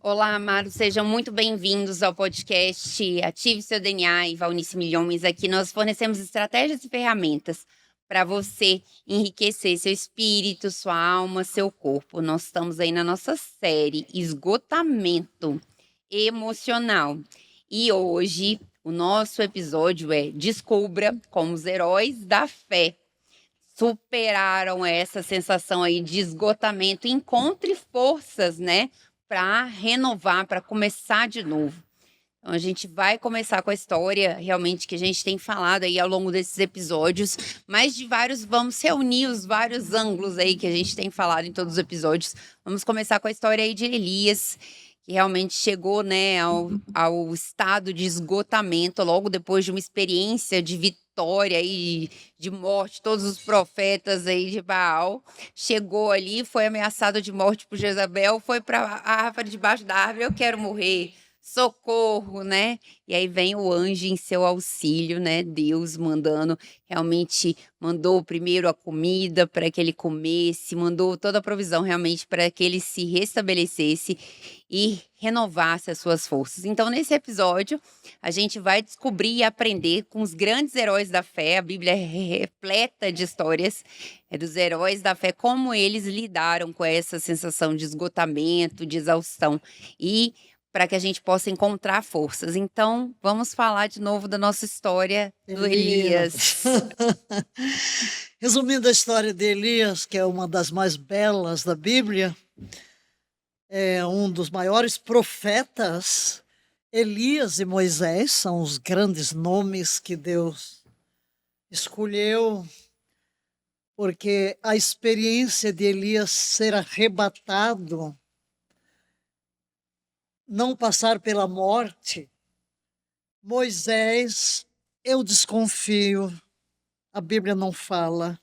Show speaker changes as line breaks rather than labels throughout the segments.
Olá, amados, sejam muito bem-vindos ao podcast Ative Seu DNA e Valnice Milhões. Aqui nós fornecemos estratégias e ferramentas para você enriquecer seu espírito, sua alma, seu corpo. Nós estamos aí na nossa série Esgotamento Emocional. E hoje o nosso episódio é Descubra como os heróis da fé superaram essa sensação aí de esgotamento. Encontre forças, né, para renovar, para começar de novo. Então, a gente vai começar com a história realmente que a gente tem falado aí ao longo desses episódios, mas vamos reunir os vários ângulos aí que a gente tem falado em todos os episódios. Vamos começar com a história aí de Elias, que realmente chegou, né, ao estado de esgotamento logo depois de uma experiência de vitória e de morte, todos os profetas aí de Baal. Chegou ali, foi ameaçado de morte por Jezabel, foi para a árvore, debaixo da árvore, eu quero morrer. Socorro, né? E aí vem o anjo em seu auxílio, né? Deus mandou primeiro a comida para que ele comesse, mandou toda a provisão realmente para que ele se restabelecesse e renovasse as suas forças. Então, nesse episódio, a gente vai descobrir e aprender com os grandes heróis da fé. A Bíblia é repleta de histórias dos heróis da fé, como eles lidaram com essa sensação de esgotamento, de exaustão. E para que a gente possa encontrar forças. Então, vamos falar de novo da nossa história do Elias.
Resumindo a história de Elias, que é uma das mais belas da Bíblia, é um dos maiores profetas. Elias e Moisés são os grandes nomes que Deus escolheu, porque a experiência de Elias ser arrebatado, não passar pela morte. Moisés, eu desconfio, a Bíblia não fala,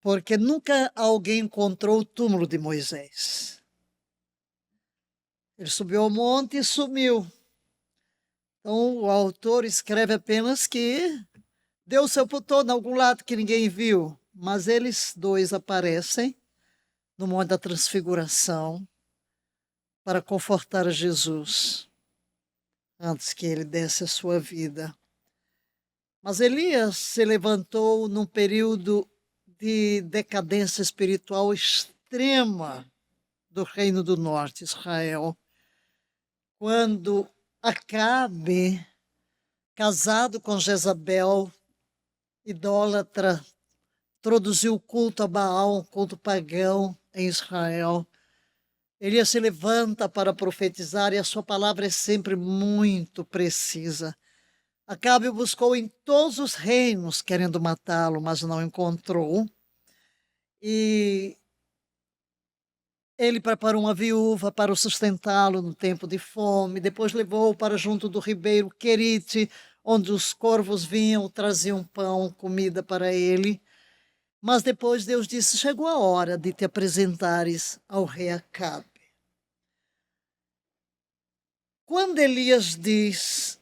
porque nunca alguém encontrou o túmulo de Moisés. Ele subiu ao monte e sumiu. Então o autor escreve apenas que Deus sepultou em algum lado que ninguém viu, mas eles dois aparecem no Monte da Transfiguração para confortar Jesus antes que ele desse a sua vida. Mas Elias se levantou num período de decadência espiritual extrema do Reino do Norte, Israel, quando Acabe, casado com Jezabel, idólatra, introduziu o culto a Baal, um culto pagão em Israel. Elias se levanta para profetizar e a sua palavra é sempre muito precisa. Acabe buscou em todos os reinos querendo matá-lo, mas não encontrou. E ele preparou uma viúva para o sustentá-lo no tempo de fome, depois levou-o para junto do ribeiro Querite, onde os corvos vinham, traziam pão, comida para ele. Mas depois Deus disse, chegou a hora de te apresentares ao rei Acabe. Quando Elias diz,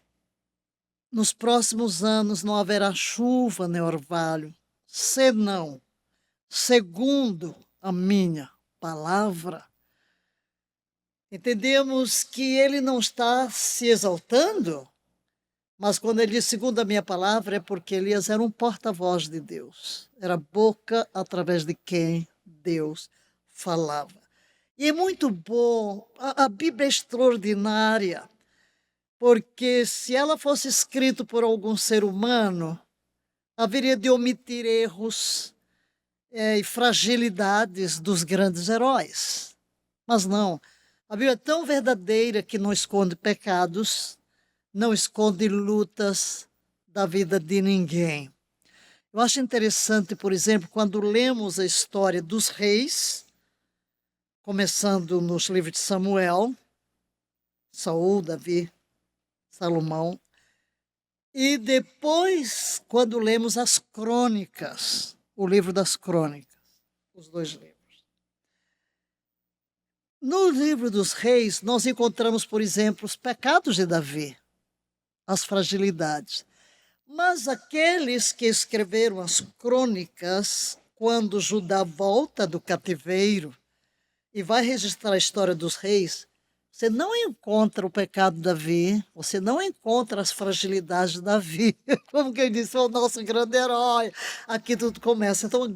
nos próximos anos não haverá chuva nem orvalho, senão, segundo a minha palavra, entendemos que ele não está se exaltando, mas quando ele diz segundo a minha palavra é porque Elias era um porta-voz de Deus, era a boca através de quem Deus falava. E é muito bom, a Bíblia é extraordinária, porque se ela fosse escrita por algum ser humano, haveria de omitir erros e fragilidades dos grandes heróis. Mas não, a Bíblia é tão verdadeira que não esconde pecados, não esconde lutas da vida de ninguém. Eu acho interessante, por exemplo, quando lemos a história dos reis, começando nos livros de Samuel, Saul, Davi, Salomão, e depois quando lemos as crônicas, o livro das crônicas, os dois livros. No livro dos reis, nós encontramos, por exemplo, os pecados de Davi, as fragilidades. Mas aqueles que escreveram as crônicas, quando Judá volta do cativeiro, e vai registrar a história dos reis, você não encontra o pecado de Davi, você não encontra as fragilidades de Davi. Como quem disse, é o nosso grande herói. Aqui tudo começa. Então,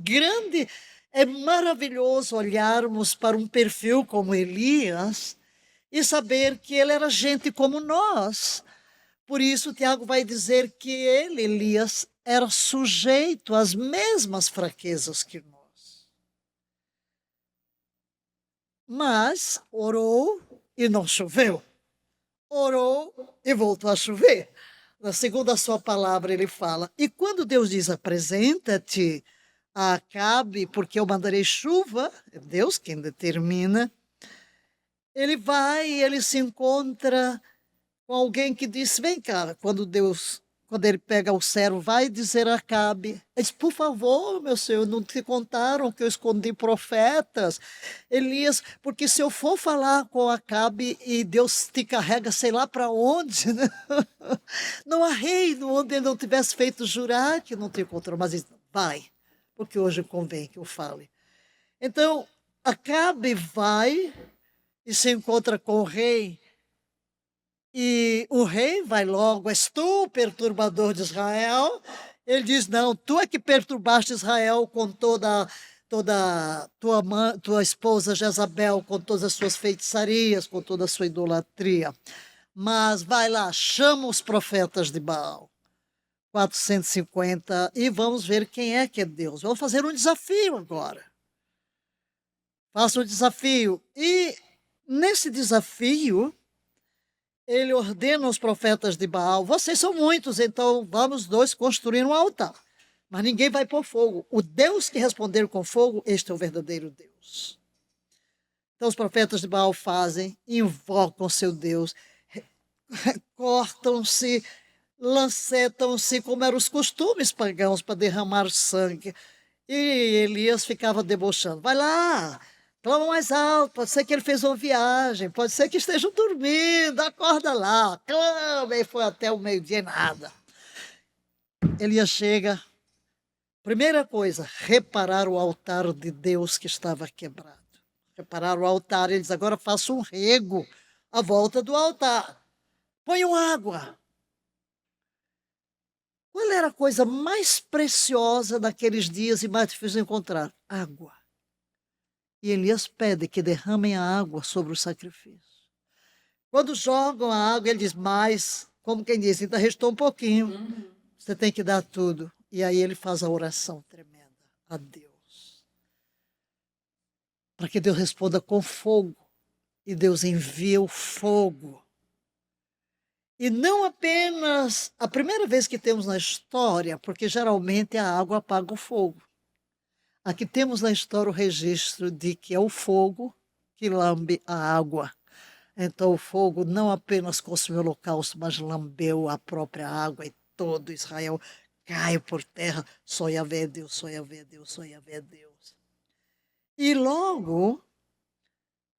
é maravilhoso olharmos para um perfil como Elias e saber que ele era gente como nós. Por isso, Tiago vai dizer que ele, Elias, era sujeito às mesmas fraquezas que nós. Mas orou e não choveu. Orou e voltou a chover. Na segunda sua palavra ele fala, e quando Deus diz, apresenta-te a Acabe, porque eu mandarei chuva, é Deus quem determina, ele vai e ele se encontra com alguém que disse, vem cá, quando ele pega o servo, vai dizer a Acabe, ele diz, por favor, meu senhor, não te contaram que eu escondi profetas, Elias, porque se eu for falar com Acabe e Deus te carrega sei lá para onde, né? Não há reino onde ele não tivesse feito jurar que não te encontrou, mas ele diz, vai, porque hoje convém que eu fale. Então, Acabe vai e se encontra com o rei, e o rei vai logo, és tu o perturbador de Israel? Ele diz, não, tu é que perturbaste Israel com toda tua esposa Jezabel, com todas as suas feitiçarias, com toda a sua idolatria. Mas vai lá, chama os profetas de Baal, 450, e vamos ver quem é que é Deus. Vamos fazer um desafio agora. Faça o desafio. E nesse desafio, ele ordena aos profetas de Baal, vocês são muitos, então vamos dois construir um altar. Mas ninguém vai pôr fogo. O Deus que responder com fogo, este é o verdadeiro Deus. Então os profetas de Baal fazem, invocam seu Deus, cortam-se, lancetam-se, como eram os costumes pagãos para derramar sangue. E Elias ficava debochando. Vai lá, clama mais alto, pode ser que ele fez uma viagem, pode ser que estejam dormindo, acorda lá, clama, e foi até o meio-dia e nada. Elias chega, primeira coisa, reparar o altar de Deus que estava quebrado. Reparar o altar, ele diz, agora faça um rego à volta do altar, ponham água. Qual era a coisa mais preciosa naqueles dias e mais difícil de encontrar? Água. E Elias pede que derramem a água sobre o sacrifício. Quando jogam a água, ele diz, mas, como quem diz, ainda restou um pouquinho. Você tem que dar tudo. E aí ele faz a oração tremenda a Deus. Para que Deus responda com fogo. E Deus envia o fogo. E não apenas a primeira vez que temos na história, porque geralmente a água apaga o fogo. Aqui temos na história o registro de que é o fogo que lambe a água. Então o fogo não apenas consumiu o holocausto, mas lambeu a própria água e todo Israel cai por terra. Só Yahvé é Deus, só Yahvé é Deus, só Yahvé é Deus. E logo,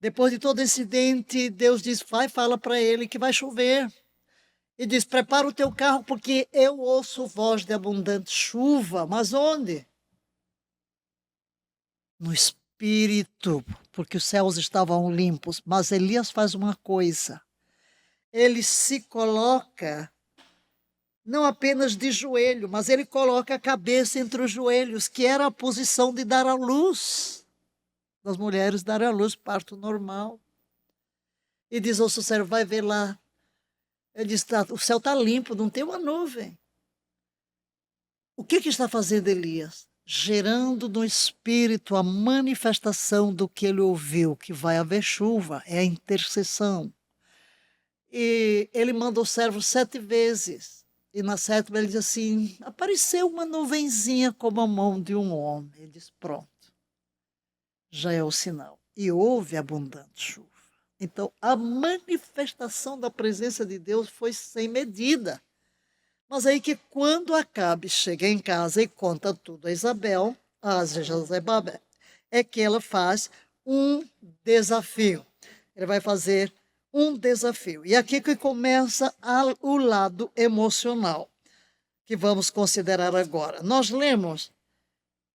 depois de todo incidente, Deus diz, vai, fala para ele que vai chover. E diz, prepara o teu carro porque eu ouço voz de abundante chuva. Mas onde? No espírito, porque os céus estavam limpos. Mas Elias faz uma coisa. Ele se coloca, não apenas de joelho, mas ele coloca a cabeça entre os joelhos, que era a posição de dar à luz. Das mulheres dar à luz, parto normal. E diz ao seu servo, vai ver lá. Ele diz, o céu está limpo, não tem uma nuvem. O que está fazendo Elias? Gerando no espírito a manifestação do que ele ouviu, que vai haver chuva, é a intercessão. E ele manda o servo 7 vezes. E na 7ª ele diz assim, apareceu uma nuvenzinha como a mão de um homem. Ele diz, pronto, já é o sinal. E houve abundante chuva. Então, a manifestação da presença de Deus foi sem medida. Mas aí que quando Acabe chega em casa e conta tudo a Isabel, a Jezabel, é que ela faz um desafio. Ele vai fazer um desafio. E aqui que começa o lado emocional, que vamos considerar agora. Nós lemos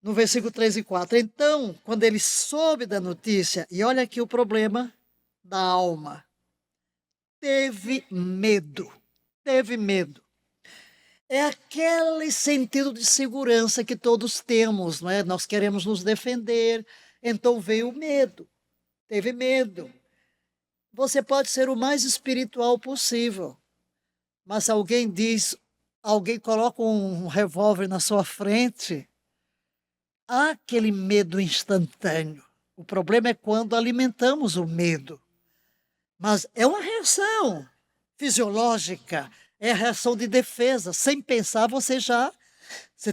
no versículo 3 e 4. Então, quando ele soube da notícia, e olha aqui o problema da alma, teve medo. Teve medo. É aquele sentido de segurança que todos temos, não é? Nós queremos nos defender, então veio o medo. Teve medo. Você pode ser o mais espiritual possível, mas se alguém coloca um revólver na sua frente, há aquele medo instantâneo. O problema é quando alimentamos o medo. Mas é uma reação fisiológica, é a reação de defesa. Sem pensar, você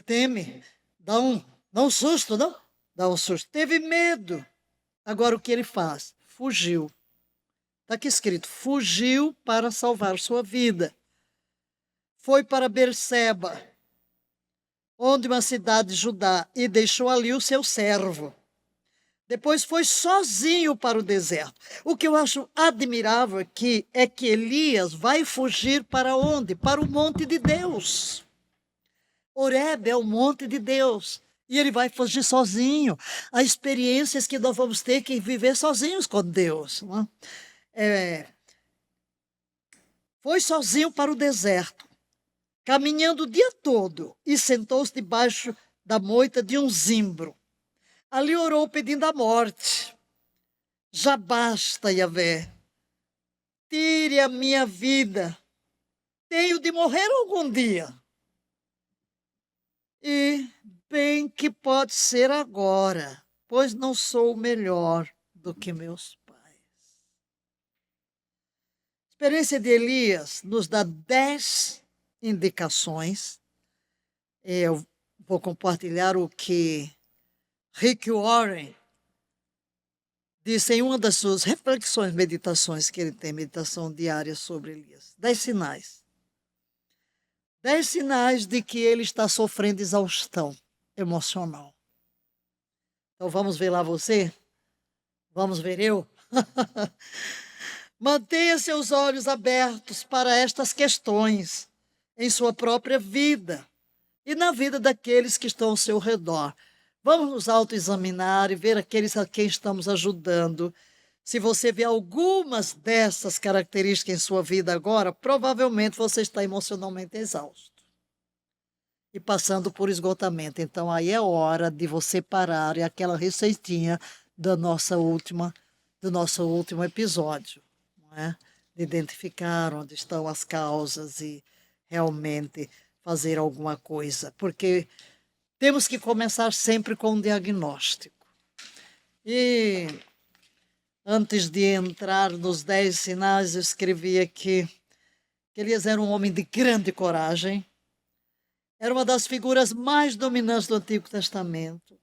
teme, dá um susto, não? Dá um susto. Teve medo. Agora o que ele faz? Fugiu. Está aqui escrito, fugiu para salvar sua vida. Foi para Berseba, onde uma cidade de Judá, e deixou ali o seu servo. Depois foi sozinho para o deserto. O que eu acho admirável aqui é que Elias vai fugir para onde? Para o monte de Deus. Horebe é o monte de Deus. E ele vai fugir sozinho. Há experiências que nós vamos ter que viver sozinhos com Deus. Não é? Foi sozinho para o deserto, caminhando o dia todo, e sentou-se debaixo da moita de um zimbro. Ali orou pedindo a morte. Já basta, Yahvé. Tire a minha vida. Tenho de morrer algum dia. E bem que pode ser agora, pois não sou melhor do que meus pais. A experiência de Elias nos dá 10 indicações. Eu vou compartilhar o que Rick Warren disse em uma das suas reflexões, meditações, que ele tem, meditação diária sobre Elias. 10 sinais. 10 sinais de que ele está sofrendo exaustão emocional. Então vamos ver lá você? Vamos ver eu? Mantenha seus olhos abertos para estas questões em sua própria vida e na vida daqueles que estão ao seu redor. Vamos nos autoexaminar e ver aqueles a quem estamos ajudando. Se você vê algumas dessas características em sua vida agora, provavelmente você está emocionalmente exausto e passando por esgotamento. Então aí é hora de você parar, é aquela receitinha do nosso último episódio, não é? De identificar onde estão as causas e realmente fazer alguma coisa, porque temos que começar sempre com um diagnóstico. E antes de entrar nos 10 sinais, eu escrevi aqui que Elias era um homem de grande coragem, era uma das figuras mais dominantes do Antigo Testamento.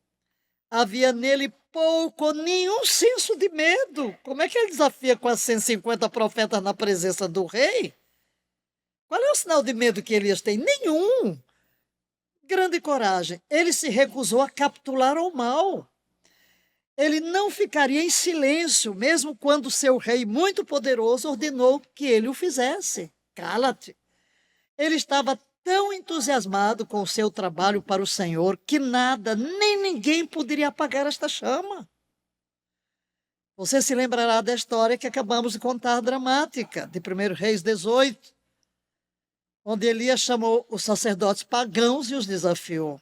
Havia nele pouco ou nenhum senso de medo. Como é que ele desafia quase 150 profetas na presença do rei? Qual é o sinal de medo que Elias tem? Nenhum. Grande coragem. Ele se recusou a capitular ao mal. Ele não ficaria em silêncio, mesmo quando seu rei muito poderoso ordenou que ele o fizesse. Cala-te. Ele estava tão entusiasmado com o seu trabalho para o Senhor que nada, nem ninguém poderia apagar esta chama. Você se lembrará da história que acabamos de contar, dramática, de 1 Reis 18, onde Elias chamou os sacerdotes pagãos e os desafiou.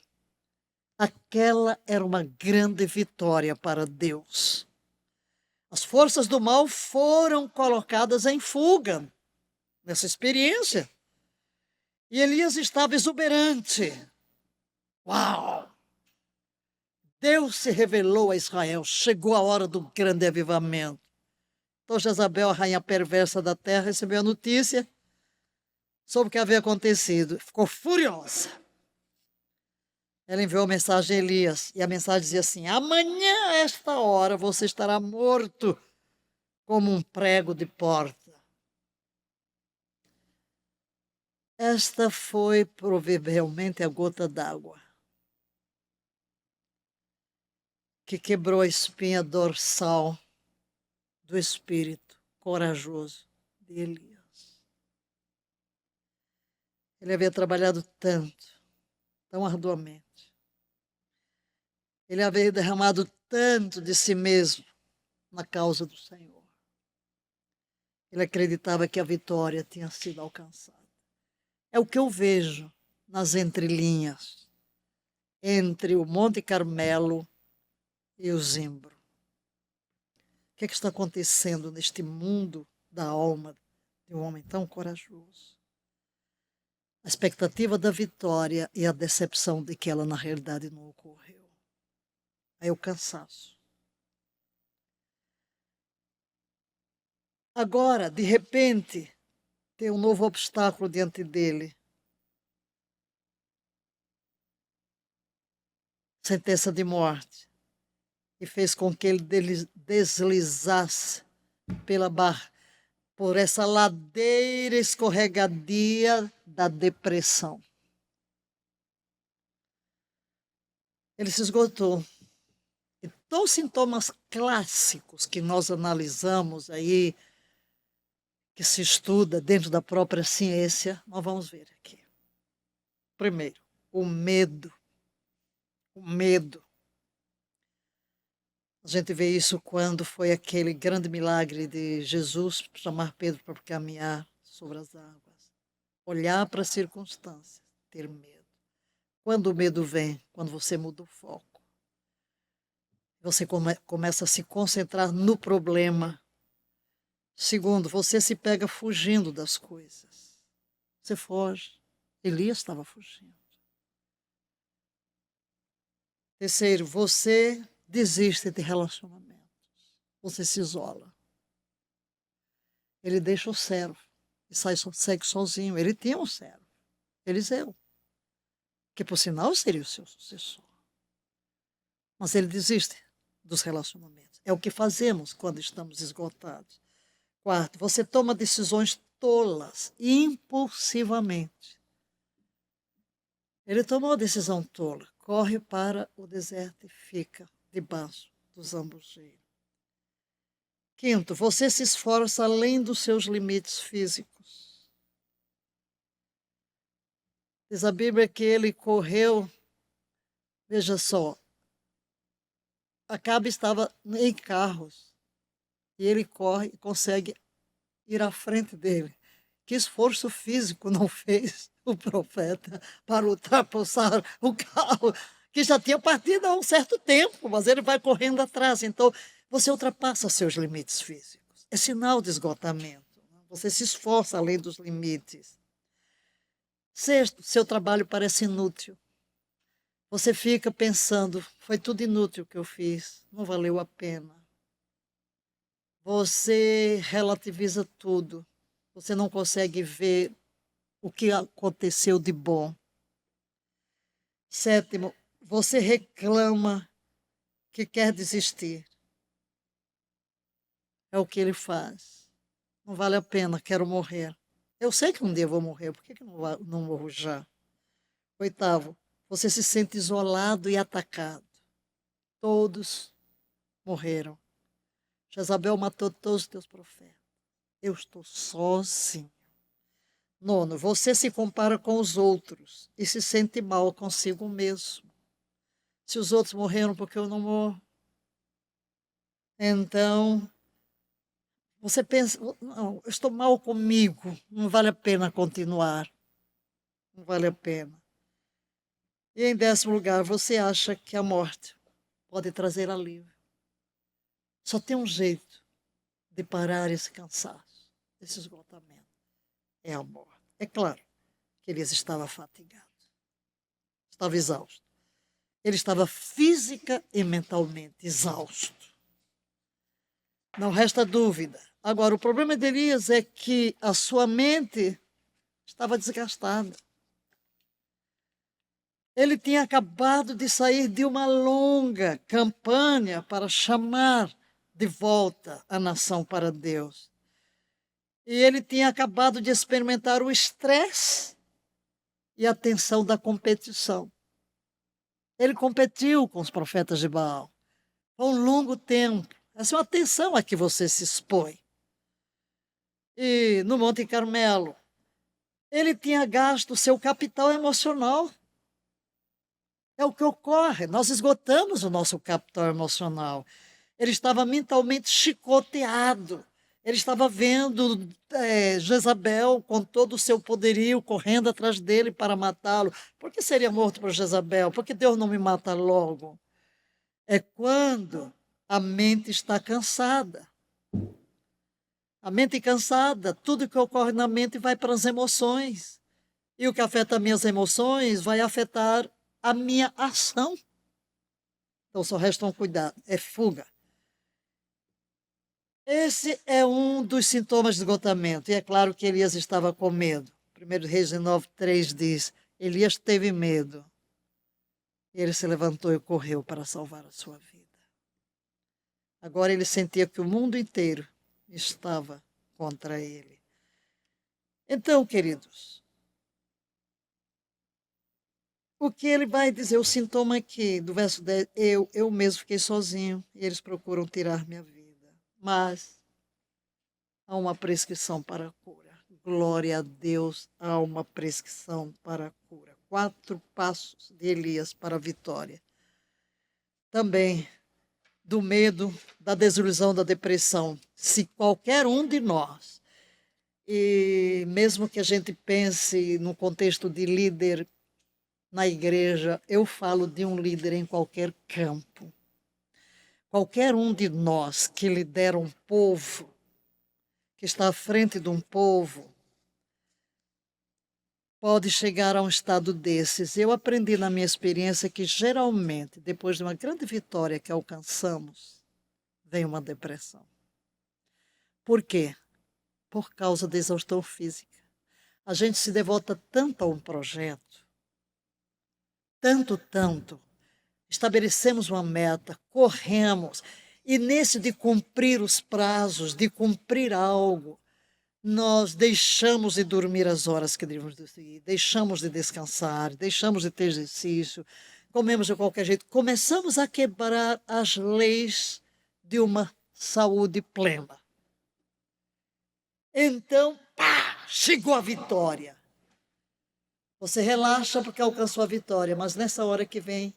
Aquela era uma grande vitória para Deus. As forças do mal foram colocadas em fuga nessa experiência. E Elias estava exuberante. Uau! Deus se revelou a Israel. Chegou a hora do grande avivamento. Então Jezabel, a rainha perversa da terra, recebeu a notícia sobre o que havia acontecido. Ficou furiosa. Ela enviou mensagem a Elias. E a mensagem dizia assim: amanhã, a esta hora, você estará morto como um prego de porta. Esta foi provavelmente a gota d'água que quebrou a espinha dorsal do espírito corajoso de Elias. Ele havia trabalhado tanto, tão arduamente. Ele havia derramado tanto de si mesmo na causa do Senhor. Ele acreditava que a vitória tinha sido alcançada. É o que eu vejo nas entrelinhas, entre o Monte Carmelo e o Zimbro. O que é que está acontecendo neste mundo da alma de um homem tão corajoso? A expectativa da vitória e a decepção de que ela na realidade não ocorreu. Aí o cansaço. Agora, de repente, tem um novo obstáculo diante dele. Sentença de morte. E fez com que ele deslizasse por essa ladeira escorregadia da depressão. Ele se esgotou. Então, os sintomas clássicos que nós analisamos aí, que se estuda dentro da própria ciência, nós vamos ver aqui. Primeiro, o medo. O medo. A gente vê isso quando foi aquele grande milagre de Jesus chamar Pedro para caminhar sobre as águas. Olhar para as circunstâncias, ter medo. Quando o medo vem? Quando você muda o foco. Você começa a se concentrar no problema. Segundo, você se pega fugindo das coisas. Você foge. Elias estava fugindo. Terceiro, você desiste de relacionamentos. Você se isola. Ele deixa o servo e segue sozinho. Ele tinha um servo, Eliseu, que por sinal seria o seu sucessor. Mas ele desiste dos relacionamentos. É o que fazemos quando estamos esgotados. Quarto, você toma decisões tolas, impulsivamente. Ele tomou a decisão tola. Corre para o deserto e fica debaixo dos zambujeiros. Quinto, você se esforça além dos seus limites físicos. Diz a Bíblia que ele correu, veja só, Acabe estava em carros e ele corre e consegue ir à frente dele. Que esforço físico não fez o profeta para ultrapassar o carro, que já tinha partido há um certo tempo, mas ele vai correndo atrás. Então, você ultrapassa seus limites físicos. É sinal de esgotamento. Você se esforça além dos limites. Sexto, seu trabalho parece inútil. Você fica pensando, foi tudo inútil o que eu fiz, não valeu a pena. Você relativiza tudo. Você não consegue ver o que aconteceu de bom. Sétimo, você reclama que quer desistir. É o que ele faz. Não vale a pena, quero morrer. Eu sei que um dia eu vou morrer, por que não morro já? Oitavo, você se sente isolado e atacado. Todos morreram. Jezabel matou todos os teus profetas. Eu estou sozinho. Nono, você se compara com os outros e se sente mal consigo mesmo. Se os outros morreram, porque eu não morro? Então, você pensa, não, eu estou mal comigo, não vale a pena continuar. Não vale a pena. E em 10º lugar, você acha que a morte pode trazer alívio. Só tem um jeito de parar esse cansaço, esse esgotamento. É a morte. É claro que Elias estava fatigado, estava exausto. Ele estava física e mentalmente exausto. Não resta dúvida. Agora, o problema de Elias é que a sua mente estava desgastada. Ele tinha acabado de sair de uma longa campanha para chamar de volta a nação para Deus. E ele tinha acabado de experimentar o estresse e a tensão da competição. Ele competiu com os profetas de Baal por um longo tempo. Essa é uma tensão a que você se expõe. E no Monte Carmelo, ele tinha gasto seu capital emocional. É o que ocorre. Nós esgotamos o nosso capital emocional. Ele estava mentalmente chicoteado. Ele estava vendo Jezabel com todo o seu poderio correndo atrás dele para matá-lo. Por que seria morto por Jezabel? Por que Deus não me mata logo? É quando a mente está cansada. A mente cansada, tudo que ocorre na mente vai para as emoções. E o que afeta as minhas emoções vai afetar a minha ação. Então só resta um cuidado, é fuga. Esse é um dos sintomas de esgotamento. E é claro que Elias estava com medo. 1 Reis 9:3 diz, Elias teve medo. E ele se levantou e correu para salvar a sua vida. Agora ele sentia que o mundo inteiro estava contra ele. Então, queridos, o que ele vai dizer? O sintoma aqui, do verso 10, eu mesmo fiquei sozinho e eles procuram tirar minha vida. Mas há uma prescrição para a cura. Glória a Deus, há uma prescrição para a cura. 4 passos de Elias para a vitória. Também do medo, da desilusão, da depressão. Se qualquer um de nós, e mesmo que a gente pense no contexto de líder na igreja, eu falo de um líder em qualquer campo. Qualquer um de nós que lidera um povo, que está à frente de um povo, pode chegar a um estado desses. Eu aprendi na minha experiência que geralmente, depois de uma grande vitória que alcançamos, vem uma depressão. Por quê? Por causa da exaustão física. A gente se devota tanto a um projeto, tanto, estabelecemos uma meta, corremos, e nesse de cumprir os prazos, de cumprir algo, nós deixamos de dormir as horas que devemos dormir, deixamos de descansar, deixamos de ter exercício, comemos de qualquer jeito, começamos a quebrar as leis de uma saúde plena. Então, pá, chegou a vitória. Você relaxa porque alcançou a vitória, mas nessa hora que vem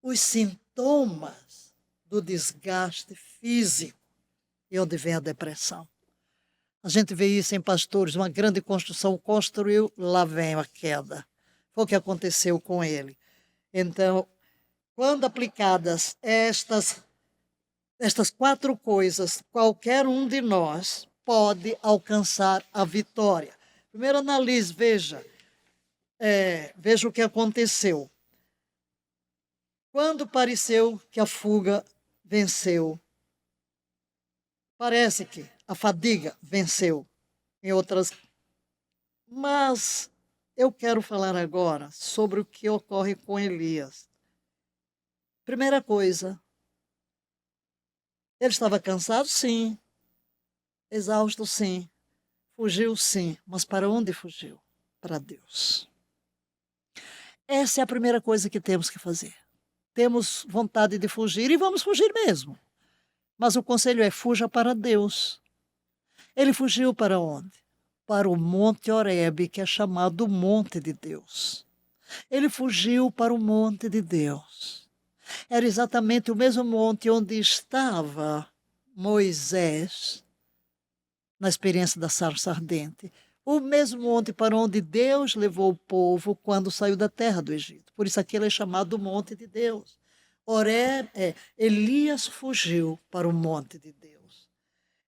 os sintomas do desgaste físico e onde vem a depressão. A gente vê isso em pastores, uma grande construção construiu, lá vem a queda. Foi o que aconteceu com ele. Então, quando aplicadas estas 4 coisas, qualquer um de nós pode alcançar a vitória. Primeiro analise, veja o que aconteceu. Quando pareceu que a fuga venceu, parece que a fadiga venceu em outras. Mas eu quero falar agora sobre o que ocorre com Elias. Primeira coisa, ele estava cansado? Sim. Exausto? Sim. Fugiu? Sim. Mas para onde fugiu? Para Deus. Essa é a primeira coisa que temos que fazer. Temos vontade de fugir e vamos fugir mesmo. Mas o conselho é fuja para Deus. Ele fugiu para onde? Para o Monte Horebe, que é chamado Monte de Deus. Ele fugiu para o Monte de Deus. Era exatamente o mesmo monte onde estava Moisés, na experiência da sarça ardente. O mesmo monte para onde Deus levou o povo quando saiu da terra do Egito. Por isso aquele é chamado Monte de Deus. Elias fugiu para o Monte de Deus.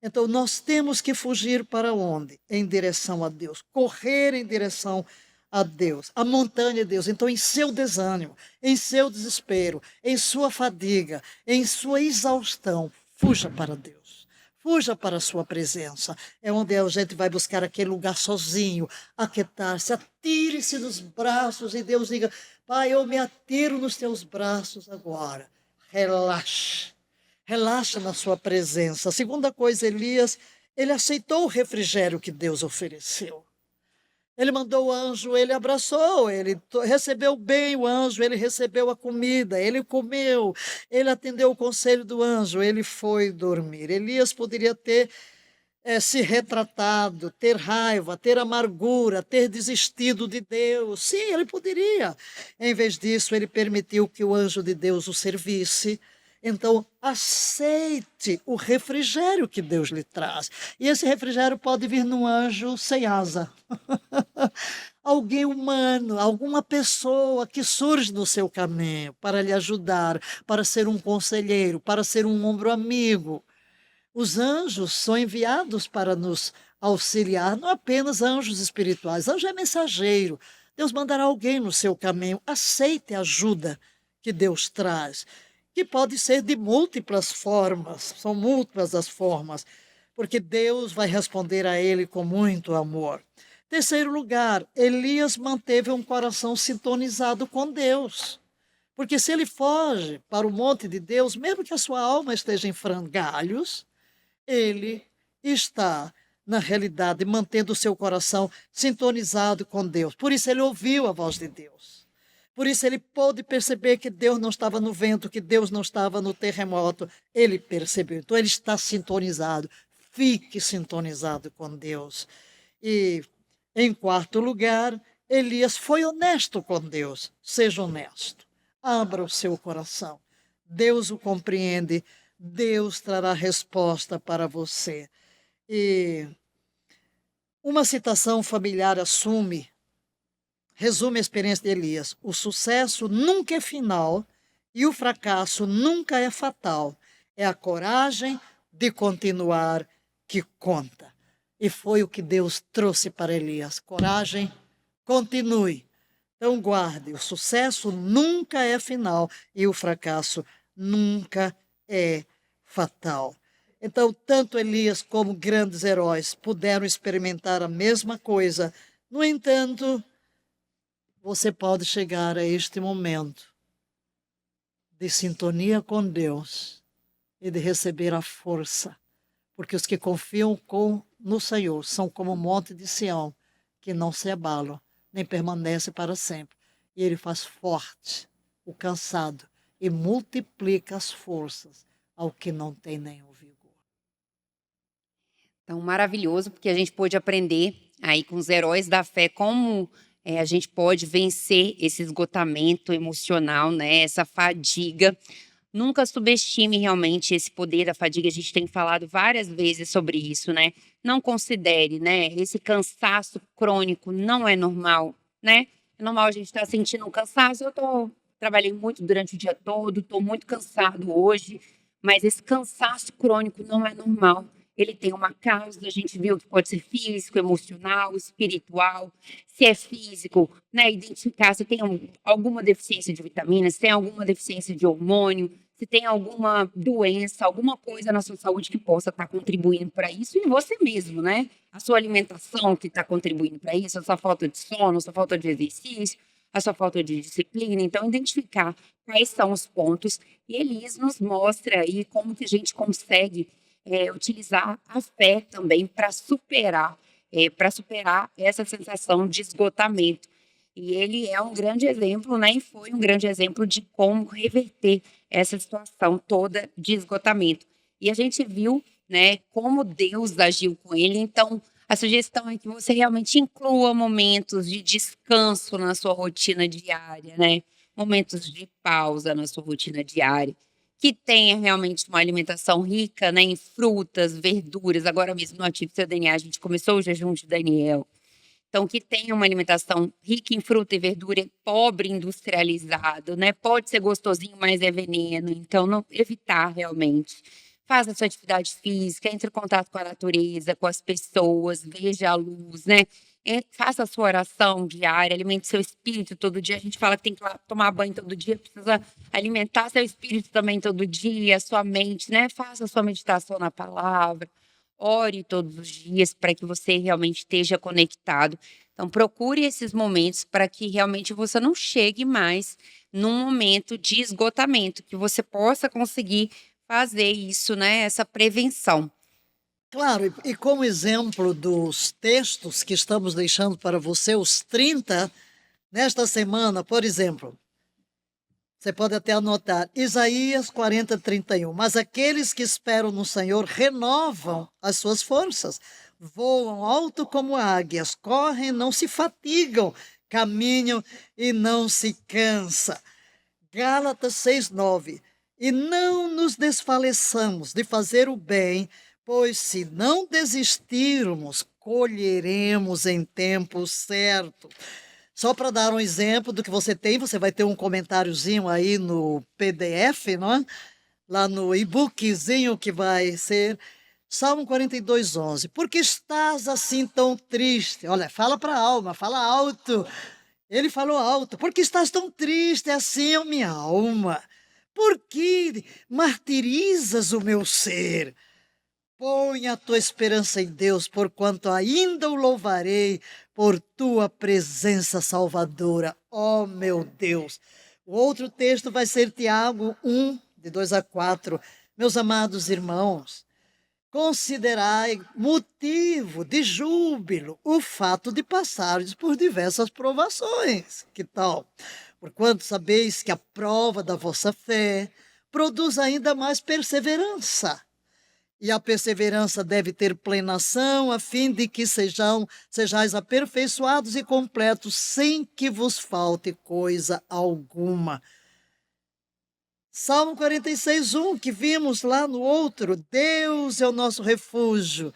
Então nós temos que fugir para onde? Em direção a Deus. Correr em direção a Deus. A montanha de Deus. Então em seu desânimo, em seu desespero, em sua fadiga, em sua exaustão, fuja para Deus. Fuja para a sua presença. É onde a gente vai buscar aquele lugar sozinho, aquietar-se, atire-se nos braços e Deus diga, Pai, eu me atiro nos teus braços agora. Relaxe. Relaxa na sua presença. A segunda coisa, Elias, ele aceitou o refrigério que Deus ofereceu. Ele mandou o anjo, ele abraçou, ele recebeu bem o anjo, ele recebeu a comida, ele comeu, ele atendeu o conselho do anjo, ele foi dormir. Elias poderia ter se retratado, ter raiva, ter amargura, ter desistido de Deus. Sim, ele poderia. Em vez disso, ele permitiu que o anjo de Deus o servisse. Então, aceite o refrigério que Deus lhe traz. E esse refrigério pode vir num anjo sem asa. Alguém humano, alguma pessoa que surge no seu caminho para lhe ajudar, para ser um conselheiro, para ser um ombro amigo. Os anjos são enviados para nos auxiliar, não apenas anjos espirituais. Anjo é mensageiro. Deus mandará alguém no seu caminho. Aceite a ajuda que Deus traz, que pode ser de múltiplas formas. São múltiplas as formas, porque Deus vai responder a ele com muito amor. Terceiro lugar, Elias manteve um coração sintonizado com Deus. Porque se ele foge para o monte de Deus, mesmo que a sua alma esteja em frangalhos, ele está, na realidade, mantendo o seu coração sintonizado com Deus. Por isso ele ouviu a voz de Deus. Por isso ele pôde perceber que Deus não estava no vento, que Deus não estava no terremoto. Ele percebeu. Então ele está sintonizado. Fique sintonizado com Deus. E, em quarto lugar, Elias foi honesto com Deus. Seja honesto. Abra o seu coração. Deus o compreende. Deus trará resposta para você. E uma citação familiar resume a experiência de Elias. O sucesso nunca é final e o fracasso nunca é fatal. É a coragem de continuar que conta. E foi o que Deus trouxe para Elias. Coragem, continue. Então guarde, o sucesso nunca é final e o fracasso nunca é fatal. Então, tanto Elias como grandes heróis puderam experimentar a mesma coisa. No entanto, você pode chegar a este momento de sintonia com Deus e de receber a força. Porque os que confiam no Senhor são como o monte de Sião, que não se abalam, nem permanece para sempre. E ele faz forte o cansado e multiplica as forças ao que não tem nenhum vigor.
Então, maravilhoso, porque a gente pôde aprender aí com os heróis da fé como a gente pode vencer esse esgotamento emocional, né? Essa fadiga. Nunca subestime realmente esse poder da fadiga. A gente tem falado várias vezes sobre isso, né? Não considere, né? Esse cansaço crônico não é normal, né? É normal a gente estar sentindo um cansaço. Trabalhei muito durante o dia todo, estou muito cansado hoje, mas esse cansaço crônico não é normal. Ele tem uma causa, a gente viu que pode ser físico, emocional, espiritual. Se é físico, né, identificar se tem alguma deficiência de vitaminas, se tem alguma deficiência de hormônio, se tem alguma doença, alguma coisa na sua saúde que possa estar contribuindo para isso, e você mesmo, né? A sua alimentação que está contribuindo para isso, a sua falta de sono, a sua falta de exercício, a sua falta de disciplina. Então, identificar quais são os pontos. E Elias nos mostra aí como que a gente consegue utilizar a fé também para superar essa sensação de esgotamento. E ele é um grande exemplo, né? E foi um grande exemplo de como reverter essa situação toda de esgotamento. E a gente viu, né, como Deus agiu com ele. Então, a sugestão é que você realmente inclua momentos de descanso na sua rotina diária, né? Momentos de pausa na sua rotina diária. Que tenha realmente uma alimentação rica, né, em frutas, verduras. Agora mesmo no Ative Seu DNA, a gente começou o jejum de Daniel. Então, que tenha uma alimentação rica em fruta e verdura, pobre industrializado, né? Pode ser gostosinho, mas é veneno. Então, não evitar realmente. Faça a sua atividade física, entre em contato com a natureza, com as pessoas, veja a luz, né? Faça a sua oração diária, alimente seu espírito todo dia. A gente fala que tem que tomar banho todo dia, precisa alimentar seu espírito também todo dia, sua mente, né? Faça a sua meditação na palavra. Ore todos os dias para que você realmente esteja conectado. Então, procure esses momentos para que realmente você não chegue mais num momento de esgotamento, que você possa conseguir fazer isso, né? Essa prevenção.
Claro, e como exemplo dos textos que estamos deixando para você, os 30, nesta semana, por exemplo, Você pode até anotar, Isaías 40:31. Mas aqueles que esperam no Senhor renovam as suas forças, voam alto como águias, correm, não se fatigam, caminham e não se cansam. Gálatas 6:9. E não nos desfaleçamos de fazer o bem, pois se não desistirmos, colheremos em tempo certo. Só para dar um exemplo do que você tem, você vai ter um comentáriozinho aí no PDF, não é? Lá no e-bookzinho que vai ser Salmo 42:11. Por que estás assim tão triste? Olha, fala para a alma, fala alto. Ele falou alto. Por que estás tão triste assim, ó minha alma? Por que martirizas o meu ser? Põe a tua esperança em Deus, porquanto ainda o louvarei por tua presença salvadora, ó meu Deus. O outro texto vai ser Tiago 1:2-4. Meus amados irmãos, considerai motivo de júbilo o fato de passares por diversas provações. Que tal? Porquanto sabeis que a prova da vossa fé produz ainda mais perseverança. E a perseverança deve ter plena ação, a fim de que sejais aperfeiçoados e completos, sem que vos falte coisa alguma. Salmo 46:1, que vimos lá no outro, Deus é o nosso refúgio,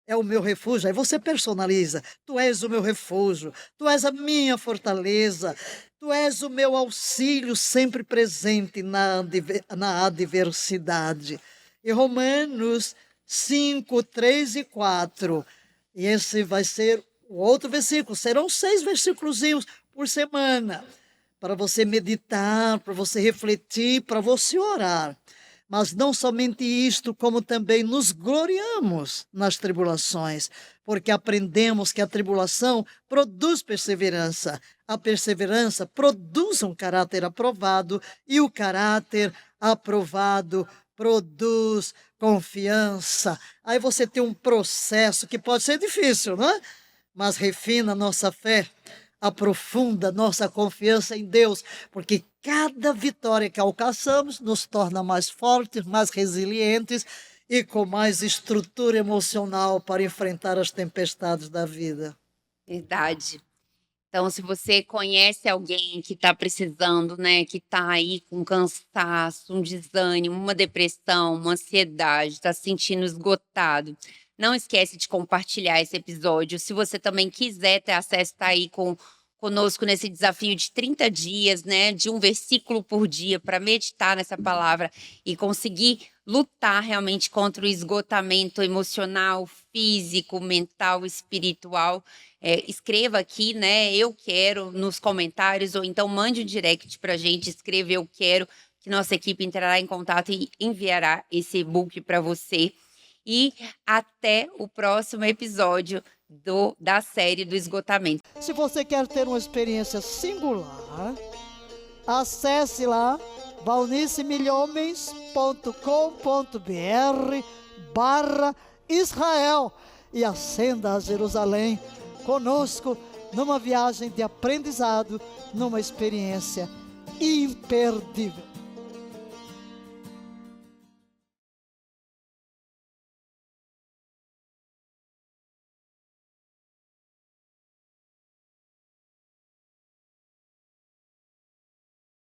é o meu refúgio. Aí você personaliza, tu és o meu refúgio, tu és a minha fortaleza, tu és o meu auxílio sempre presente na adversidade. E Romanos 5:3-4. E esse vai ser o outro versículo. Serão 6 versículozinhos por semana, para você meditar, para você refletir, para você orar. Mas não somente isto, como também nos gloriamos nas tribulações, porque aprendemos que a tribulação produz perseverança. A perseverança produz um caráter aprovado, e o caráter aprovado produz confiança. Aí você tem um processo que pode ser difícil, não é? Mas refina a nossa fé, aprofunda nossa confiança em Deus, porque cada vitória que alcançamos nos torna mais fortes, mais resilientes e com mais estrutura emocional para enfrentar as tempestades da vida.
Verdade. Então, se você conhece alguém que está precisando, né, que está aí com cansaço, um desânimo, uma depressão, uma ansiedade, está se sentindo esgotado, não esquece de compartilhar esse episódio. Se você também quiser ter acesso, tá aí conosco nesse desafio de 30 dias, né, de um versículo por dia para meditar nessa palavra e conseguir lutar realmente contra o esgotamento emocional, físico, mental, espiritual. Escreva aqui, né, eu quero, nos comentários, ou então mande um direct para a gente, escreva eu quero, que nossa equipe entrará em contato e enviará esse e-book para você. E até o próximo episódio da série do esgotamento.
Se você quer ter uma experiência singular, acesse lá valnicemilhomes.com.br/Israel e ascenda a Jerusalém conosco numa viagem de aprendizado, numa experiência imperdível.